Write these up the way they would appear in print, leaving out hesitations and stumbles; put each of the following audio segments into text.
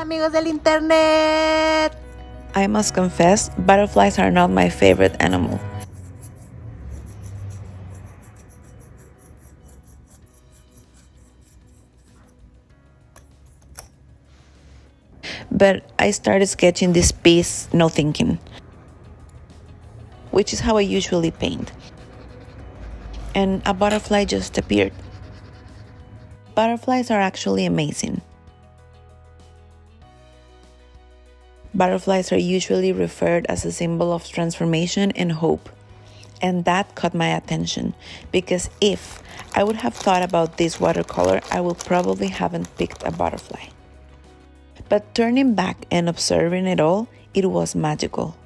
amigos del internet! I must confess, butterflies are not my favorite animal. But I started sketching this piece, no thinking, which is how I usually paint. And a butterfly just appeared. Butterflies are actually amazing. Butterflies are usually referred as a symbol of transformation and hope. And that caught my attention, because if I would have thought about this watercolor, I would probably haven't picked a butterfly. But turning back and observing it all, it was magical.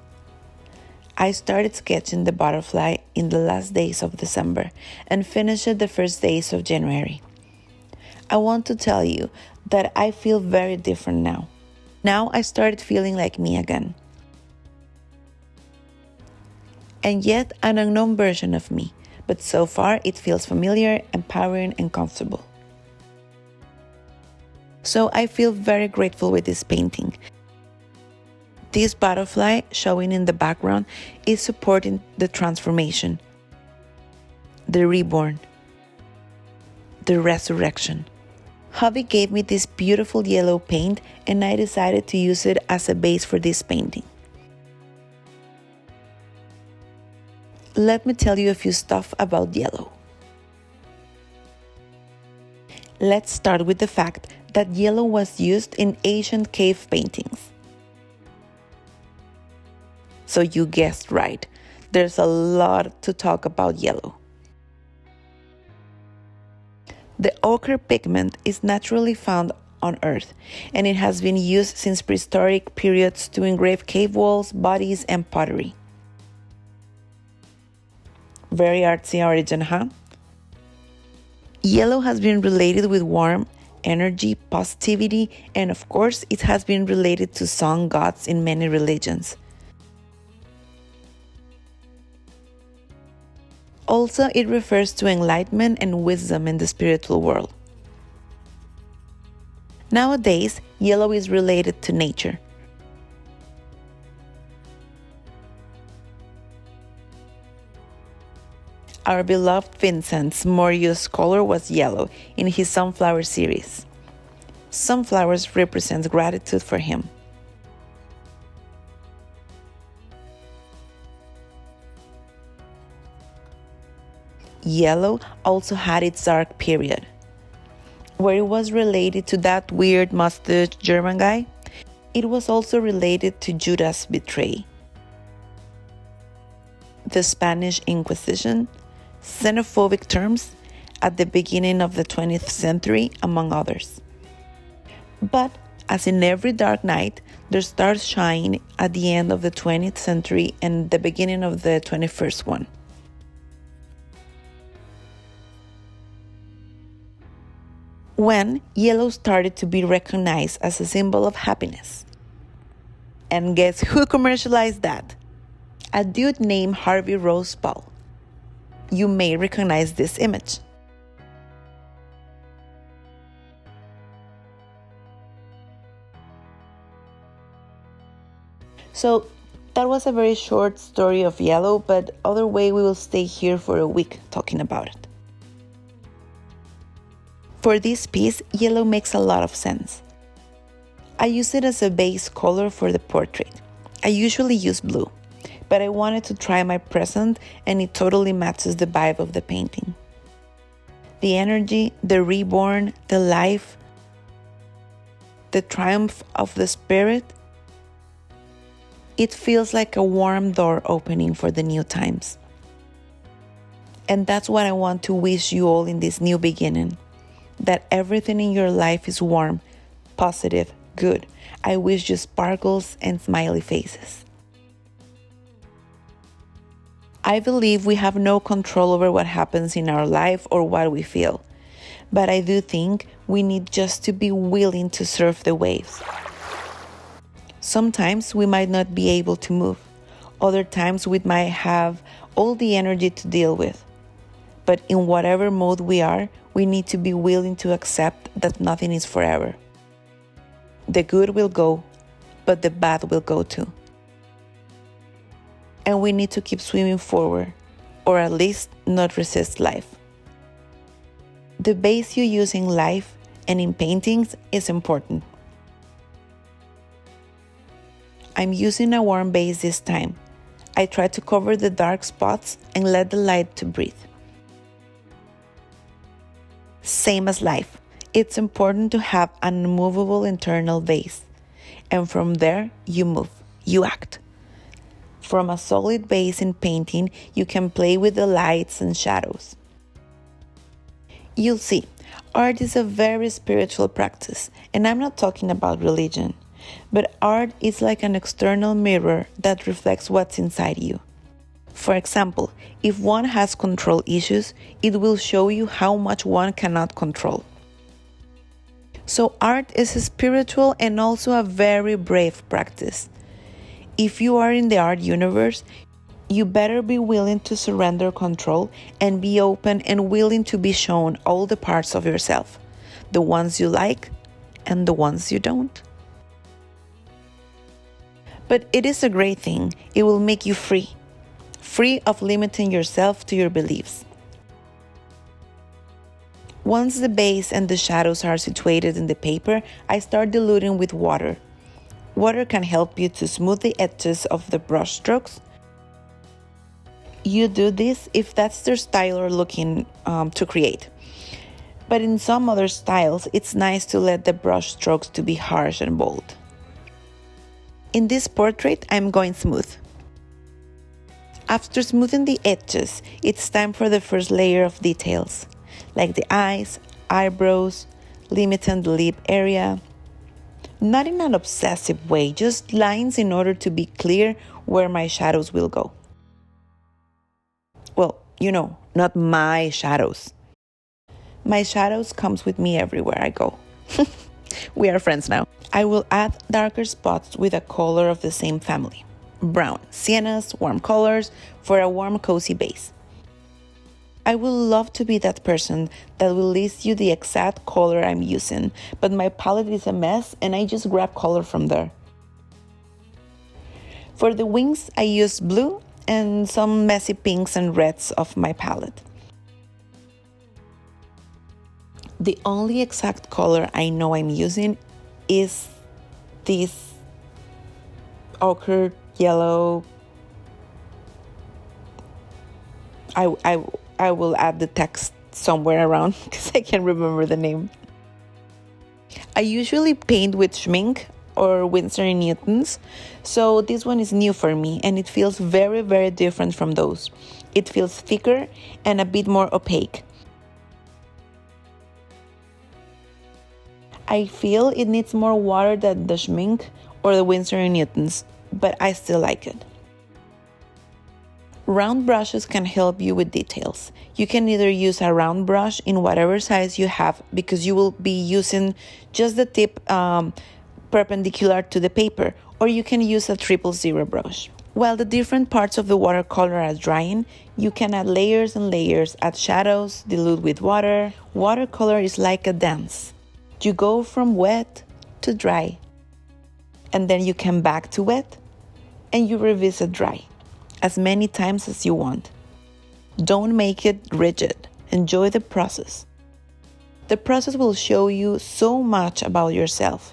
I started sketching the butterfly in the last days of December and finished it the first days of January. I want to tell you that I feel very different now. Now I started feeling like me again. And yet an unknown version of me, but so far it feels familiar, empowering, and comfortable. So I feel very grateful with this painting. This butterfly showing in the background is supporting the transformation, the reborn, the resurrection. Hubby gave me this beautiful yellow paint and I decided to use it as a base for this painting. Let me tell you a few stuff about yellow. Let's start with the fact that yellow was used in ancient cave paintings. So you guessed right, there's a lot to talk about yellow. The ochre pigment is naturally found on Earth, and it has been used since prehistoric periods to engrave cave walls, bodies, and pottery. Very artsy origin, huh? Yellow has been related with warmth, energy, positivity, and of course, it has been related to sun gods in many religions. Also, it refers to enlightenment and wisdom in the spiritual world. Nowadays, yellow is related to nature. Our beloved Vincent's more used color was yellow in his sunflower series. Sunflowers represent gratitude for him. Yellow also had its dark period, where it was related to that weird mustached German guy. It was also related to Judas' betrayal, the Spanish Inquisition, xenophobic terms at the beginning of the 20th century, among others. But as in every dark night, the stars shine at the end of the 20th century and the beginning of the 21st one. When yellow started to be recognized as a symbol of happiness. And guess who commercialized that? A dude named Harvey Rose Paul. You may recognize this image. So that was a very short story of yellow, but other way we will stay here for a week talking about it. For this piece, yellow makes a lot of sense. I use it as a base color for the portrait. I usually use blue, but I wanted to try my present and it totally matches the vibe of the painting. The energy, the reborn, the life, the triumph of the spirit. It feels like a warm door opening for the new times. And that's what I want to wish you all in this new beginning. That everything in your life is warm, positive, good. I wish you sparkles and smiley faces. I believe we have no control over what happens in our life or what we feel. But I do think we need just to be willing to surf the waves. Sometimes we might not be able to move. Other times we might have all the energy to deal with. But in whatever mode we are, we need to be willing to accept that nothing is forever. The good will go, but the bad will go too. And we need to keep swimming forward, or at least not resist life. The base you use in life and in paintings is important. I'm using a warm base this time. I try to cover the dark spots and let the light to breathe. Same as life, it's important to have an unmovable internal base. And from there, you move, you act. From a solid base in painting, you can play with the lights and shadows. You'll see, art is a very spiritual practice, and I'm not talking about religion. But art is like an external mirror that reflects what's inside you. For example, if one has control issues, it will show you how much one cannot control. So art is a spiritual and also a very brave practice. If you are in the art universe, you better be willing to surrender control and be open and willing to be shown all the parts of yourself, the ones you like and the ones you don't. But it is a great thing. It will make you free of limiting yourself to your beliefs. Once the base and the shadows are situated in the paper, I start diluting with water. Water can help you to smooth the edges of the brush strokes. You do this if that's the style you're looking to create. But in some other styles, it's nice to let the brush strokes to be harsh and bold. In this portrait, I'm going smooth. After smoothing the edges, it's time for the first layer of details, like the eyes, eyebrows, limiting the lip area. Not in an obsessive way, just lines in order to be clear where my shadows will go. Well, not my shadows. My shadows comes with me everywhere I go. We are friends now. I will add darker spots with a color of the same family. Brown, siennas, warm colors for a warm, cozy base. I would love to be that person that will list you the exact color I'm using, but my palette is a mess and I just grab color from there. For the wings, I use blue and some messy pinks and reds of my palette. The only exact color I know I'm using is this ochre yellow. I will add the text somewhere around because I can't remember the name. I usually paint with Schmink or Winsor & Newton's, so this one is new for me and it feels very, very different from those. It feels thicker and a bit more opaque. I feel it needs more water than the Schmink or the Winsor & Newton's, but I still like it. Round brushes can help you with details. You can either use a round brush in whatever size you have because you will be using just the tip perpendicular to the paper, or you can use a 000 brush. While the different parts of the watercolor are drying, you can add layers and layers, add shadows, dilute with water. Watercolor is like a dance. You go from wet to dry, and then you come back to wet, and you revisit dry as many times as you want. Don't make it rigid. Enjoy the process. The process will show you so much about yourself.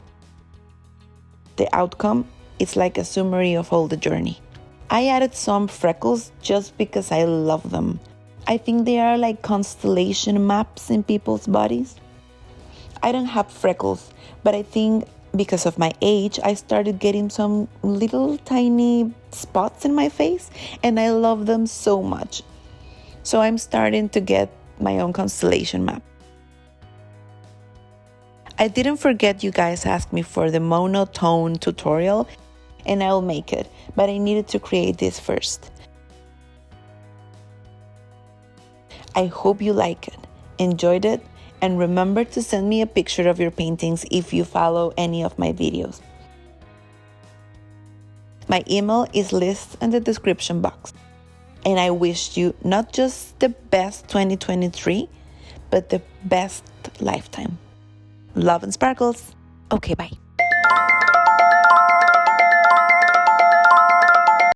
The outcome is like a summary of all the journey. I added some freckles just because I love them. I think they are like constellation maps in people's bodies. I don't have freckles, but I think because of my age, I started getting some little tiny spots in my face, and I love them so much. So I'm starting to get my own constellation map. I didn't forget you guys asked me for the monotone tutorial, and I'll make it, but I needed to create this first. I hope you like it, enjoyed it, and remember to send me a picture of your paintings if you follow any of my videos. My email is listed in the description box. And I wish you not just the best 2023, but the best lifetime. Love and sparkles. Okay, bye.